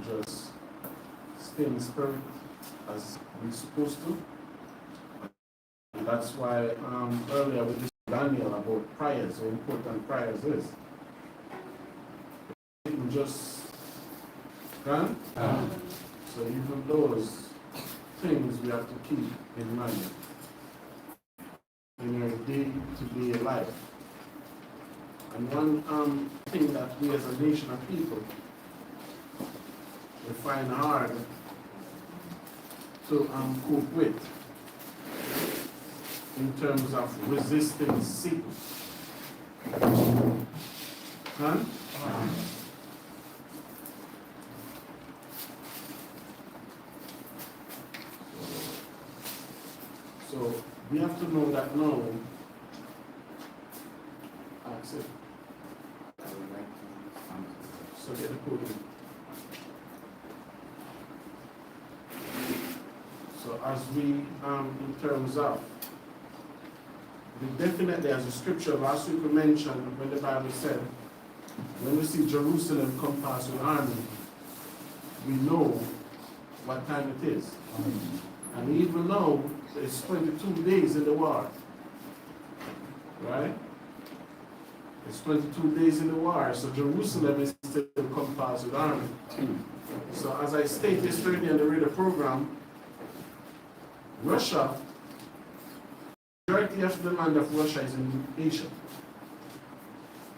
to just stay in the spirit as we're supposed to. And that's why earlier we discussed Daniel about prayers, how important prayers is. People just can. So even those things we have to keep in mind in our day-to-day life. And one thing that we as a nation of people we find hard to cope with in terms of resisting Satan. Huh? So we have to know that now. Accept. So get the podium. So as we, in terms of, we definitely, as a scripture last week we mentioned when the Bible said, when we see Jerusalem come past with army, we know what time it is. And even now, it's 22 days in the war. Right? It's 22 days in the war, so Jerusalem is still compassed with army. So as I stated yesterday in the radio program, Russia, the majority of the land of Russia is in Asia.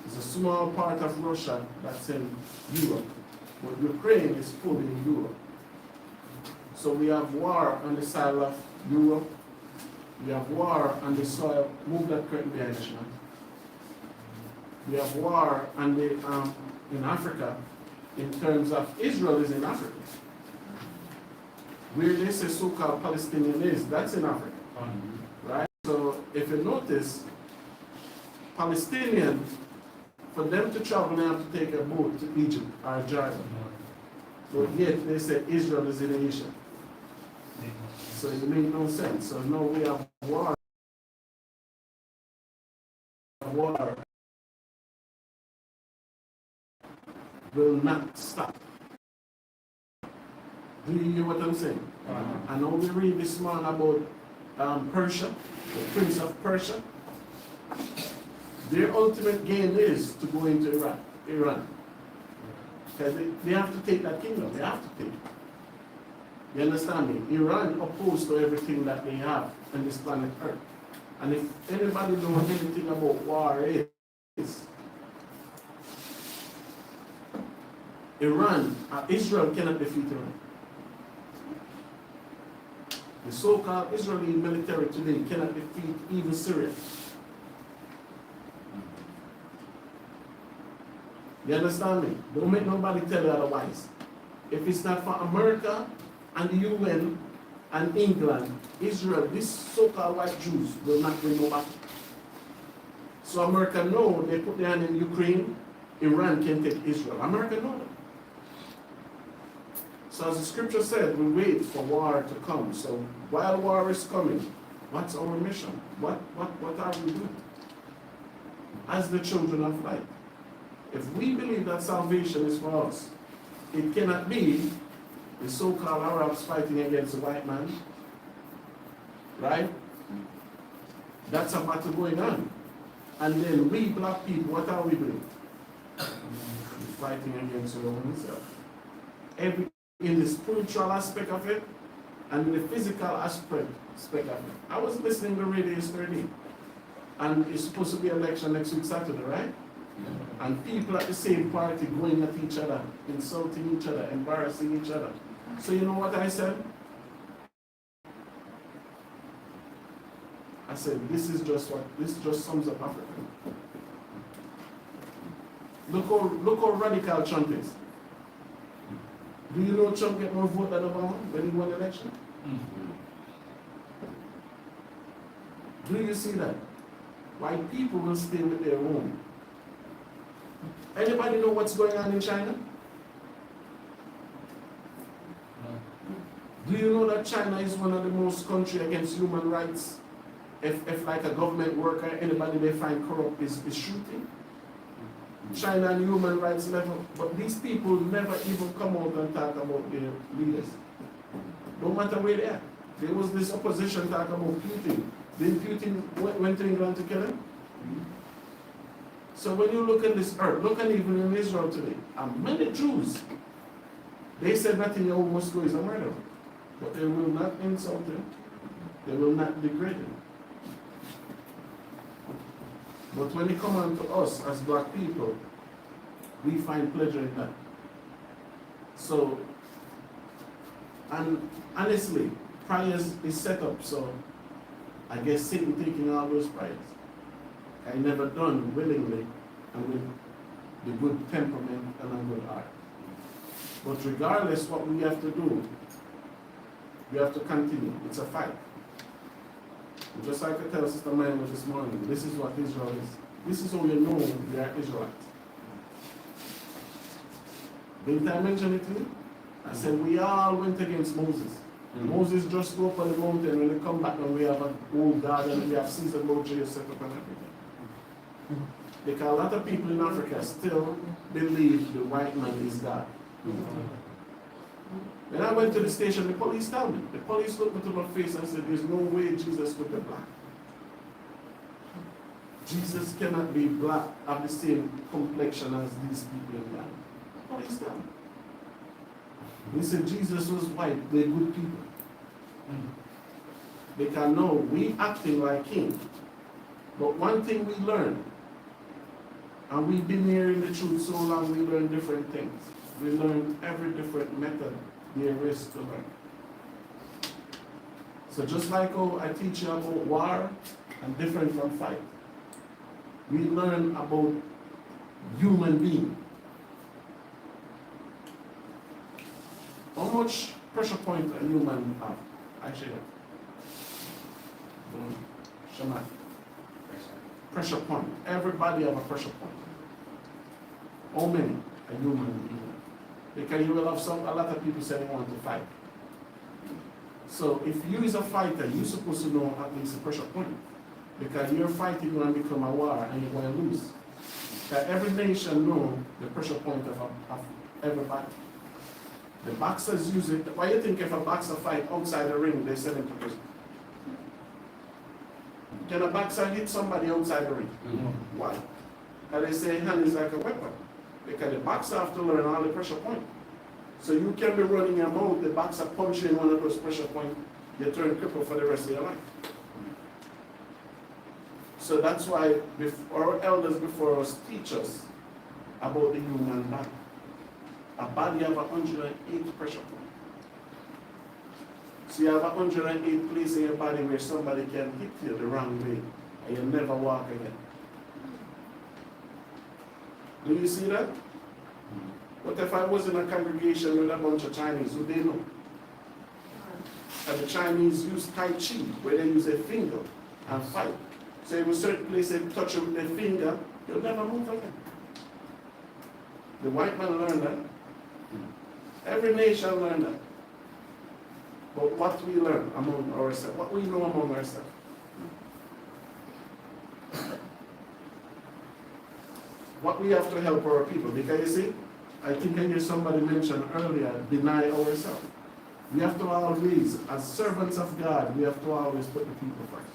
It's a small part of Russia that's in Europe, but Ukraine is fully in Europe. So we have war on the side of Europe, we have war on the soil, move that curtain behind us now. We have war on the, in Africa, in terms of Israel is in Africa. Where they say so-called Palestinian is, that's in Africa. Right? So if you notice, Palestinian, for them to travel, they have to take a boat to Egypt or Jordan. But yet they say Israel is in Asia. So it makes no sense. So now we have war. War will not stop. Do you hear what I'm saying? And now we read this morning about Persia, the prince of Persia. Their ultimate gain is to go into Iran. Because they have to take that kingdom. They have to take it. You understand me? Iran opposed to everything that they have on this planet Earth. And if anybody knows anything about war is, Iran, Israel cannot defeat Iran. The so-called Israeli military today cannot defeat even Syria. You understand me? Don't make nobody tell you otherwise. If it's not for America and the UN and England, Israel, these so-called white Jews will not win no battle. So America know they put their hand in Ukraine, Iran can take Israel. America know that. So as the scripture said, we wait for war to come. So while war is coming, what's our mission? What are we doing? As the children of light. If we believe that salvation is for us, it cannot be the so-called Arabs fighting against the white man. Right? That's a battle going on. And then we black people, what are we doing? We're fighting against our own self. In the spiritual aspect of it, and in the physical aspect of it. I was listening to the radio yesterday, and it's supposed to be election next week Saturday, right? Yeah. And people at the same party going at each other, insulting each other, embarrassing each other. So you know what I said? I said, this just sums up Africa. Look how radical Trump is. Do you know Trump get more votes than Obama when he won the election? Do you see that? White people will stay with their own. Anybody know what's going on in China? Do you know that China is one of the most countries against human rights? If like a government worker, anybody they find corrupt is shooting? China and human rights level, but these people never even come out and talk about their leaders. No matter where they are. There was this opposition talking about Putin. Then Putin went to England to kill him. So when you look at this earth, look at even in Israel today, and many Jews, they said that Netanyahu must go is a murderer. But they will not insult him. They will not degrade him. But when it comes on to us as black people, we find pleasure in that. So, and honestly, prayers is set up, so I guess Satan taking all those prayers. I never done willingly and with the good temperament and a good heart. But regardless what we have to do, we have to continue. It's a fight. And just like I tell Sister Mayla this morning, this is what Israel is. This is how you know we are Israelites. Didn't I mention it to you? I said we all went against Moses. Moses just go up on the mountain, when they come back and we have an old garden, we have season boundaries set up and everything. Because a lot of people in Africa still believe the white man is God. When I went to the station, the police told me. The police looked me to my face and said, there's no way Jesus could be black. Jesus cannot be black, have the same complexion as these people in Ghana. The police told me. They said Jesus was white, they're good people. Because no, we acting like him. But one thing we learn, and we've been here in the truth so long, we learn different things. We learn every different method there is to learn. So just like how I teach you about war and different from fight, we learn about human being. How much pressure point a human have? Actually, Shema. Pressure point. Everybody have a pressure point. How many? A human being. Because you will have a lot of people saying they want to fight. So if you is a fighter, you're supposed to know at least the pressure point. Because you're fighting going to become a war and you're going to lose. Because every nation knows the pressure point of everybody. The boxers use it. Why do you think if a boxer fight outside the ring, they send him to prison? Can a boxer hit somebody outside the ring? Why? And they say hand is like a weapon. Because the boxer have to learn all the pressure points. So you can be running your mouth, the boxer punch you in one of those pressure points, you turn crippled for the rest of your life. So that's why our elders before us teach us about the human body. A body have 108 pressure points. So you have 108 places in your body where somebody can hit you the wrong way and you never walk again. Do you see that? What if I was in a congregation with a bunch of Chinese? Would they know? And the Chinese use Tai Chi, where they use a finger and fight. So in a certain place they touch you with their finger, you'll never move again. The white man learned that. Every nation learned that. But what we learn among ourselves, what we know among ourselves. What we have to help our people, because you see, I think I hear somebody mention earlier, deny ourselves. We have to always, as servants of God, we have to always put the people first.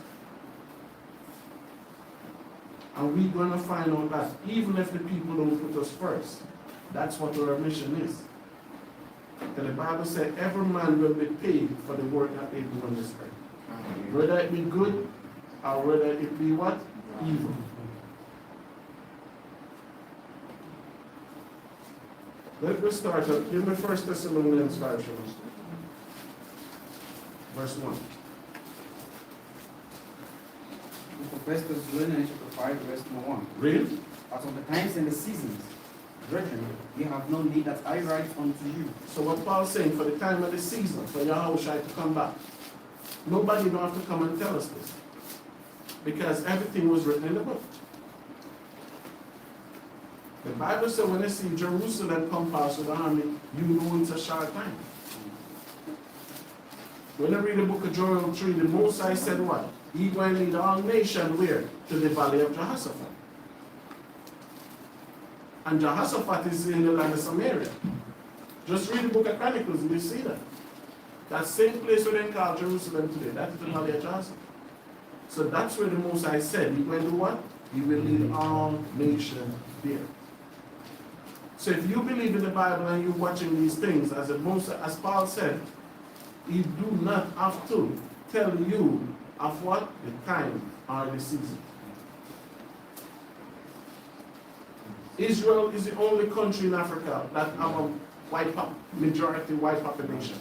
And we're going to find out that even if the people don't put us first, that's what our mission is. And the Bible said every man will be paid for the work that they do on this earth. Whether it be good or whether it be what? Evil. Let's start. Give me 1 Thessalonians 5, verse 1. First Thessalonians chapter 5, verse 1. Read. Out of the times and the seasons, brethren, you have no need that I write unto you. So what Paul's saying, for the time of the season, for YAHAWAH to come back, nobody don't have to come and tell us this. Because everything was written in the book. The Bible says when they see Jerusalem come past with the army, you know it's a short time. When I read the book of Joel 3, the Most High said what? He going to lead all nations where? To the valley of Jehoshaphat. And Jehoshaphat is in the land of Samaria. Just read the book of Chronicles and you see that. That same place where they call Jerusalem today, that is the Valley of Jehoshaphat. So that's where the Most High said, he will do what? He will lead all nations there. So if you believe in the Bible and you're watching these things, as Paul said, he do not have to tell you of what? The time or the season. Israel is the only country in Africa that have a majority white population.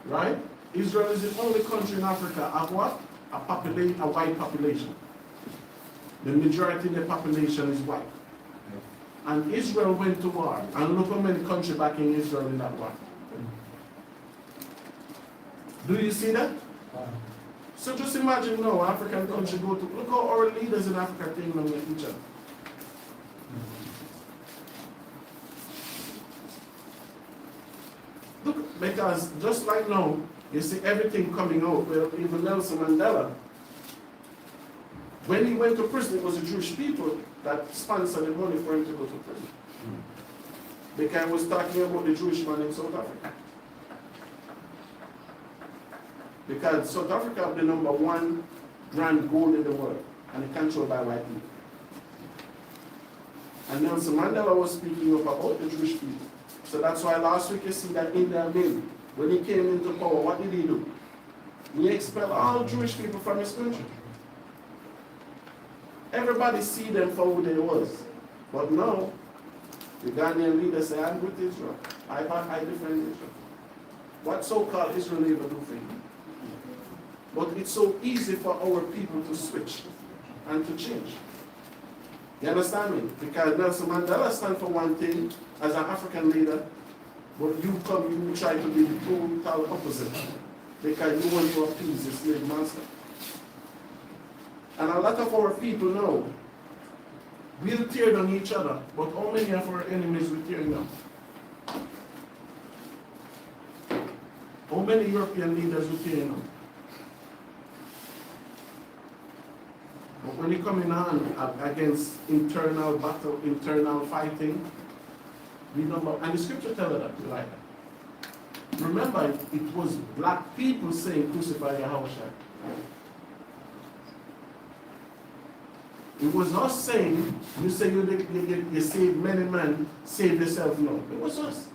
Right? Israel is the only country in Africa of what? A white population. The majority of the population is white. And Israel went to war. And look how many countries backing Israel in that war. Do you see that? So just imagine now, African country go to, look how our leaders in Africa think with each other. Look, because just like now, you see everything coming out. Well, even Nelson Mandela, when he went to prison, it was the Jewish people that sponsored the money for him to go to prison. Because he was talking about the Jewish man in South Africa. Because South Africa is the #1 grand gold in the world, and it's controlled by white people. And Nelson Mandela was speaking up about the Jewish people. So that's why last week you see that India Amin, when he came into power, what did he do? He expelled all Jewish people from his country. Everybody see them for who they was. But now, the Ghanaian leaders say, I'm with Israel. I defend Israel. What so-called Israel ever do for you? But it's so easy for our people to switch and to change. You understand me? Because Nelson Mandela stands for one thing as an African leader, but you try to be the total opposite because you want to appease the slave master. And a lot of our people know we'll tear down each other, but how many of our enemies will tear down? How many European leaders will tear down? But when you come in on against internal battle, internal fighting, we know, and the scripture tells us that we like that. Remember, it was black people saying, crucify YAHAWAH. It was us saying, you say you save many men, save yourself. No, it was us.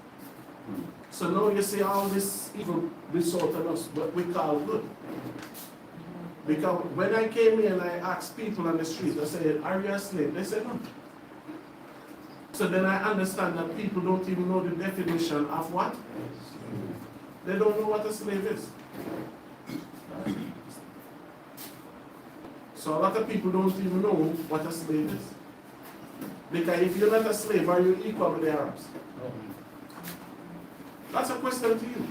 So now you see all this evil result on us, what we call good. Because when I came here and I asked people on the street, I said, are you a slave? They said no. So then I understand that people don't even know the definition of what? They don't know what a slave is. So a lot of people don't even know what a slave is. Because if you're not a slave, are you equal with the Arabs? That's a question to you.